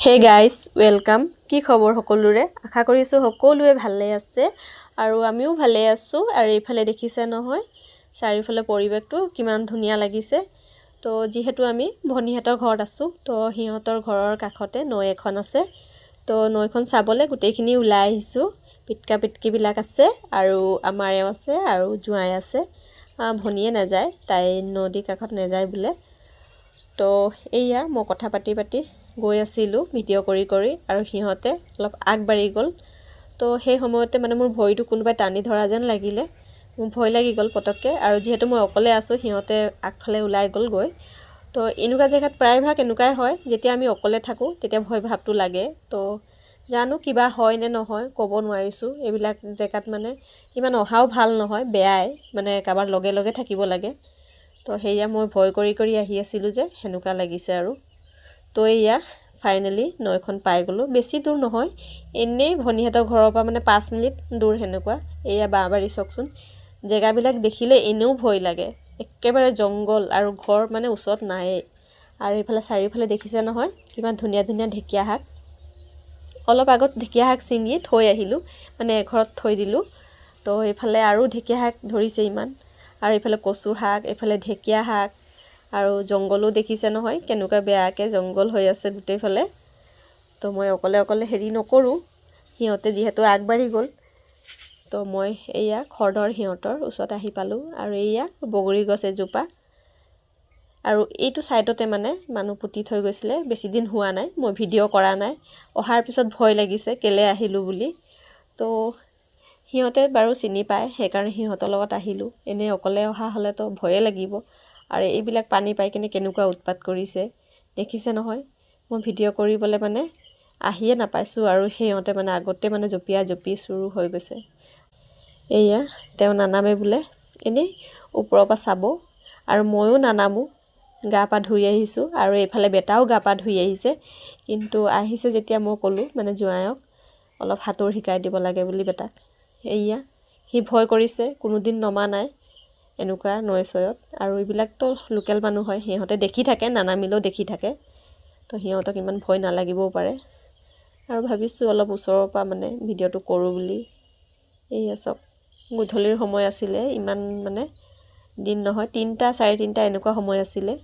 Hey guys welcome. কি খবৰ সকলোৰে? আশা কৰিছোঁ সকলোৱে ভালে আছে আৰু আমিও ভালে আছোঁ। আৰু এইফালে দেখিছে নহয় চাৰিওফালে পৰিৱেশটো কিমান ধুনীয়া লাগিছে। তো যিহেতু আমি ভনীহঁতৰ ঘৰত আছোঁ, তো সিহঁতৰ ঘৰৰ কাষতে নৈ এখন আছে। তো নৈখন চাবলৈ গোটেইখিনি ওলাই আহিছোঁ। পিটকা পিটকিবিলাক আছে আৰু আমাৰ এওঁ আছে আৰু জোঁৱাই আছে। ভনীয়ে নাযায়, তাই নদীৰ কাষত নাযায় বোলে। তো এইয়া মই কথা পাতি গৈ আছিলোঁ ভিডিঅ' কৰি আৰু সিহঁতে অলপ আগবাঢ়ি গ'ল। তো সেই সময়তে মানে মোৰ ভৰিটো কোনোবাই টানি ধৰা যেন লাগিলে। মোৰ ভয় লাগি গ'ল পটককৈ, আৰু যিহেতু মই অকলে আছোঁ সিহঁতে আগফালে ওলাই গ'লগৈ। তো এনেকুৱা জেগাত প্ৰায়ভাগ এনেকুৱাই হয়, যেতিয়া আমি অকলে থাকোঁ তেতিয়া ভয় ভাৱটো লাগে। তো জানো কিবা হয় নে নহয় ক'ব নোৱাৰিছোঁ। এইবিলাক জেগাত মানে ইমান অহাও ভাল নহয়, বেয়াই, মানে কাৰোবাৰ লগে লগে থাকিব লাগে। তো সেয়া মই ভয় কৰি আহি আছিলোঁ যে সেনেকুৱা লাগিছে আৰু। তো এয়া ফাইনেলি নৈখন পাই গ'লোঁ। বেছি দূৰ নহয়, এনেই ভনীহঁতৰ ঘৰৰ পৰা মানে 5 মিনিট দূৰ সেনেকুৱা। এয়া বাঁহবাৰী চাওকচোন, জেগাবিলাক দেখিলে এনেও ভয় লাগে। একেবাৰে জংঘল আৰু ঘৰ মানে ওচৰত নায়েই। আৰু এইফালে চাৰিওফালে দেখিছে নহয় কিমান ধুনীয়া ধুনীয়া ঢেকীয়া শাক। অলপ আগত ঢেকীয়া শাক ছিঙি থৈ আহিলোঁ, মানে এঘৰত থৈ দিলোঁ। তো এইফালে আৰু ঢেকীয়া শাক ধৰিছে ইমান, আৰু এইফালে কচু শাক, এইফালে ঢেকীয়া শাক, আৰু জংঘলো দেখিছে নহয় কেনেকুৱা বেয়াকৈ জংঘল হৈ আছে গোটেইফালে। তো মই অকলে হেৰি নকৰোঁ, সিহঁতে যিহেতু আগবাঢ়ি গ'ল। তো মই এয়া খৰধৰ সিহঁতৰ ওচৰত আহি পালোঁ। আৰু এয়া বগৰী গছ এজোপা, আৰু এইটো ছাইডতে মানে মানুহ পুতি থৈ গৈছিলে। বেছি দিন হোৱা নাই, মই ভিডিঅ' কৰা নাই। অহাৰ পিছত ভয় লাগিছে কেলৈ আহিলোঁ বুলি। তো সিহঁতে বাৰু চিনি পায়, সেইকাৰণে সিহঁতৰ লগত আহিলোঁ। এনেই অকলে অহা হ'লেতো ভয়ে লাগিব। আৰু এইবিলাক পানী পাই কিনে কেনেকুৱা উৎপাত কৰিছে দেখিছে নহয়। মই ভিডিঅ' কৰিবলৈ মানে আহিয়ে নাপাইছোঁ, আৰু সিহঁতে মানে আগতে মানে জঁপি চুৰু হৈ গৈছে। এয়া তেওঁ নানামে বোলে, এনেই ওপৰৰ পৰা চাব। আৰু ময়ো নানামো, গা পা ধুই আহিছোঁ। আৰু এইফালে বেটাও গা পা ধুই আহিছে। কিন্তু আহিছে যেতিয়া মই ক'লোঁ মানে জোঁৱাইক অলপ সাঁতোৰ শিকাই দিব লাগে বুলি বেটাক। এয়া সি ভয় কৰিছে, কোনোদিন নমা নাই এনেকুৱা নৈ চয়ত। আৰু এইবিলাকতো লোকেল মানুহ হয়, সিহঁতে দেখি থাকে, নানামিলেও দেখি থাকে। তো সিহঁতক ইমান ভয় নালাগিবও পাৰে। আৰু ভাবিছোঁ অলপ ওচৰৰ পৰা মানে ভিডিঅ'টো কৰোঁ বুলি। এয়া চাওক, গধূলিৰ সময় আছিলে, ইমান মানে দিন নহয়, 3টা 3:30 এনেকুৱা সময় আছিলে।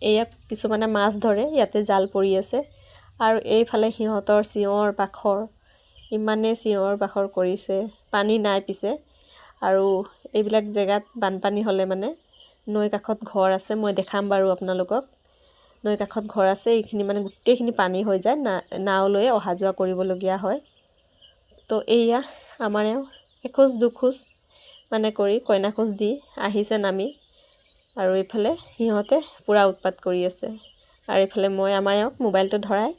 এয়া কিছুমানে মাছ ধৰে, ইয়াতে জাল পৰি আছে। আৰু এইফালে সিহঁতৰ চিঞৰ বাখৰ, ইমানেই চিঞৰ বাখৰ কৰিছে। পানী নাই পিছে, আৰু এইবিলাক জেগাত বানপানী হ'লে মানে নৈ কাষত ঘৰ আছে, মই দেখাম বাৰু আপোনালোকক। নৈ কাষত ঘৰ আছে, এইখিনি মানে গোটেইখিনি পানী হৈ যায়, নাও লৈ অহা যোৱা কৰিবলগীয়া হয়। তো এয়া আমাৰ এওঁ এখোজ দুখোজ মানে কৰি কইনা খোজ দি আহিছে নামি। আৰু এইফালে সিহঁতে পূৰা উৎপাত কৰি আছে। আৰু এইফালে মই আমাৰ এওঁক মোবাইলটো ধৰাই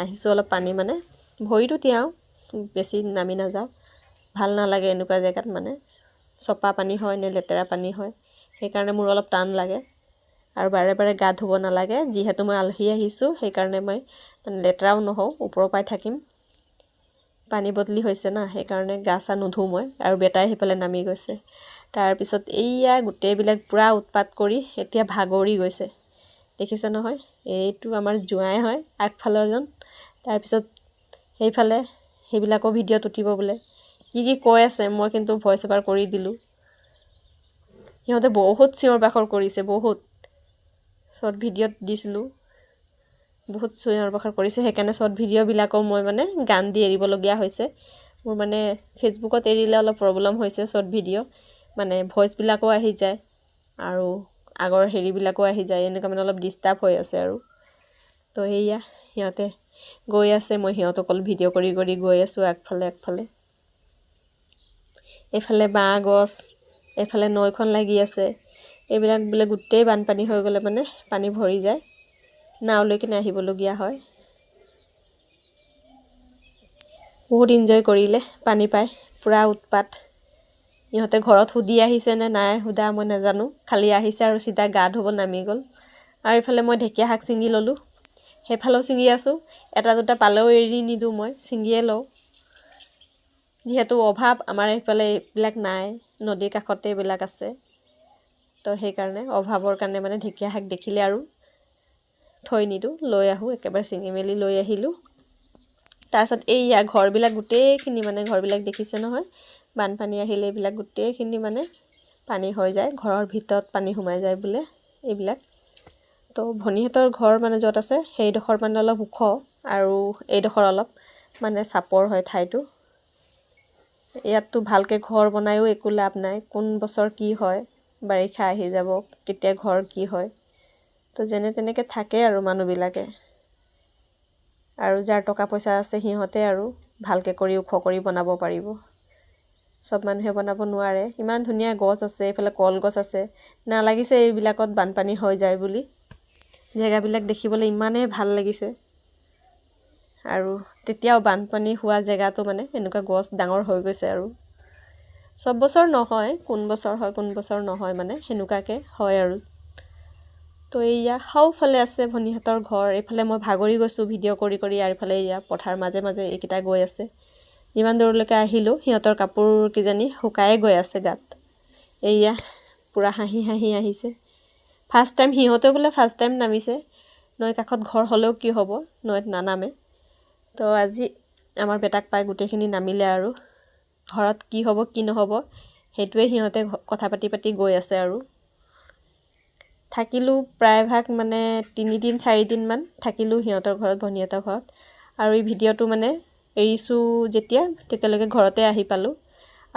আহিছোঁ। অলপ পানী মানে ভৰিটো তিয়াওঁ, বেছি নামি নাযাওঁ, ভাল নালাগে এনেকুৱা জেগাত। মানে চপা পানী হয় নে লেতেৰা পানী হয়, সেইকাৰণে মোৰ অলপ টান লাগে। আৰু বাৰে বাৰে গা ধুব নালাগে, যিহেতু মই আলহী আহিছোঁ, সেইকাৰণে মই মানে লেতেৰাও নহওঁ, ওপৰৰ পৰাই থাকিম। পানী বদলি হৈছে না, সেইকাৰণে গা চা নুধুওঁ মই। আৰু বেটাই সেইফালে নামি গৈছে। তাৰপিছত এইয়া গোটেইবিলাক পূৰা উৎপাত কৰি এতিয়া ভাগৰি গৈছে, দেখিছে নহয়। এইটো আমাৰ জোঁৱাই হয়, আগফালৰজন। তাৰপিছত সেইফালে সেইবিলাকো ভিডিঅ'ত উঠিব বোলে। কি কৈ আছে, মই কিন্তু ভইচ অভাৰ কৰি দিলোঁ। সিহঁতে বহুত চিঞৰ বাখৰ কৰিছে, বহুত। শ্বৰ্ট ভিডিঅ'ত দিছিলোঁ, বহুত চিঞৰ বাখৰ কৰিছে। সেইকাৰণে শ্বৰ্ট ভিডিঅ'বিলাকো মই মানে গান দি এৰিবলগীয়া হৈছে। মোৰ মানে ফেচবুকত এৰিলে অলপ প্ৰব্লেম হৈছে শ্বৰ্ট ভিডিঅ', মানে ভইচবিলাকো আহি যায় আৰু আগৰ হেৰিবিলাকো আহি যায়, এনেকুৱা মানে অলপ ডিষ্টাৰ্ব হৈ আছে আৰু। তো সেয়া সিহঁতে গৈ আছে, মই সিহঁতক অকল ভিডিঅ' কৰি গৈ আছোঁ আগফালে। এইফালে বাঁহ গছ, এইফালে নৈখন লাগি আছে। এইবিলাক বোলে গোটেই বানপানী হৈ গ'লে মানে পানী ভৰি যায়, নাও লৈ কিনে আহিবলগীয়া হয়। বহুত ইনজয় কৰিলে পানী পাই, পূৰা উৎপাত। ইহঁতে ঘৰত সুধি আহিছে নে নাই সোধা মই নাজানো, খালি আহিছে আৰু চিধা গা ধুব নামি গ'ল। আৰু এইফালে মই ঢেকীয়া শাক ছিঙি ল'লোঁ, সেইফালেও ছিঙি আছোঁ। এটা দুটা পালেও এৰি নিদিওঁ, মই ছিঙিয়ে লওঁ। যিহেতু অভাৱ, আমাৰ এইফালে এইবিলাক নাই, নদীৰ কাষতে এইবিলাক আছে। তো সেইকাৰণে অভাৱৰ কাৰণে মানে ঢেকীয়া শাক দেখিলে আৰু থৈ নিদিওঁ, লৈ আহোঁ, একেবাৰে ছিঙি মেলি লৈ আহিলোঁ। তাৰপিছত এইয়া ঘৰবিলাক গোটেইখিনি মানে ঘৰবিলাক দেখিছে নহয়, বানপানী আহিলে এইবিলাক গোটেইখিনি মানে পানী হৈ যায়, ঘৰৰ ভিতৰত পানী সোমাই যায় বোলে এইবিলাক। তো ভনীহঁতৰ ঘৰ মানে য'ত আছে সেইডোখৰ মানে অলপ ওখ, আৰু এইডোখৰ অলপ মানে চাপৰ হয় ঠাইটো। ইয়াততো ভালকৈ ঘৰ বনায়ো একো লাভ নাই, কোন বছৰ কি হয়, বাৰিষা আহি যাব, কেতিয়া ঘৰ কি হয়। তো যেনে তেনেকৈ থাকে আৰু মানুহবিলাকে, আৰু যাৰ টকা পইচা আছে সিহঁতে আৰু ভালকৈ কৰি ওখ কৰি বনাব পাৰিব, চব মানুহে বনাব নোৱাৰে। ইমান ধুনীয়া গছ আছে, এইফালে কলগছ আছে, নালাগিছে এইবিলাকত বানপানী হৈ যায় বুলি। জেগাবিলাক দেখিবলৈ ইমানেই ভাল লাগিছে, আৰু তেতিয়াও বানপানী হোৱা জেগাটো মানে এনেকুৱা গছ ডাঙৰ হৈ গৈছে। আৰু চব বছৰ নহয়, কোন বছৰ হয় কোন বছৰ নহয়, মানে সেনেকুৱাকৈ হয় আৰু। তো এইয়া সৌফালে আছে ভনীহঁতৰ ঘৰ, এইফালে মই ভাগৰি গৈছোঁ ভিডিঅ' কৰি কৰি, আৰু এইফালে এয়া পথাৰ মাজে মাজে এইকেইটা গৈ আছে। যিমান দূৰলৈকে আহিলোঁ সিহঁতৰ কাপোৰ কিজানি শুকায়ে গৈ আছে গাত। এইয়া পূৰা হাঁহি হাঁহি আহিছে। ফাৰ্ষ্ট টাইম সিহঁতেও বোলে ফাৰ্ষ্ট টাইম নামিছে, নৈ কাষত ঘৰ হ'লেও কি হ'ব, নৈত নানামে। তো আজি আমাৰ বেটাক পাই গোটেইখিনি নামিলে, আৰু ঘৰত কি হ'ব কি নহ'ব সেইটোৱে সিহঁতে কথা পাতি পাতি গৈ আছে। আৰু থাকিলোঁ প্ৰায়ভাগ মানে 3 দিন 4 দিনমান থাকিলোঁ সিহঁতৰ ঘৰত, ভনীহঁতৰ ঘৰত। আৰু এই ভিডিঅ'টো মানে এৰিছোঁ যেতিয়া তেতিয়ালৈকে ঘৰতে আহি পালোঁ।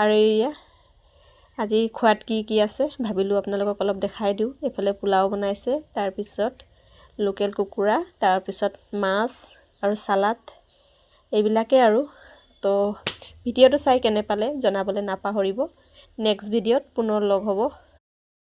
আৰু এইয়া আজি খোৱাত কি কি আছে ভাবিলোঁ আপোনালোকক অলপ দেখাই দিওঁ। এইফালে পোলাও বনাইছে, তাৰপিছত লোকেল কুকুৰা, তাৰপিছত মাছ আৰু চালাড, এইবিলাকেই আৰু। তো ভিডিঅ'টো চাই কেনে পালে জনাবলৈ নাপাহৰিব। নেক্সট ভিডিঅ'ত পুনৰ লগ হ'ব।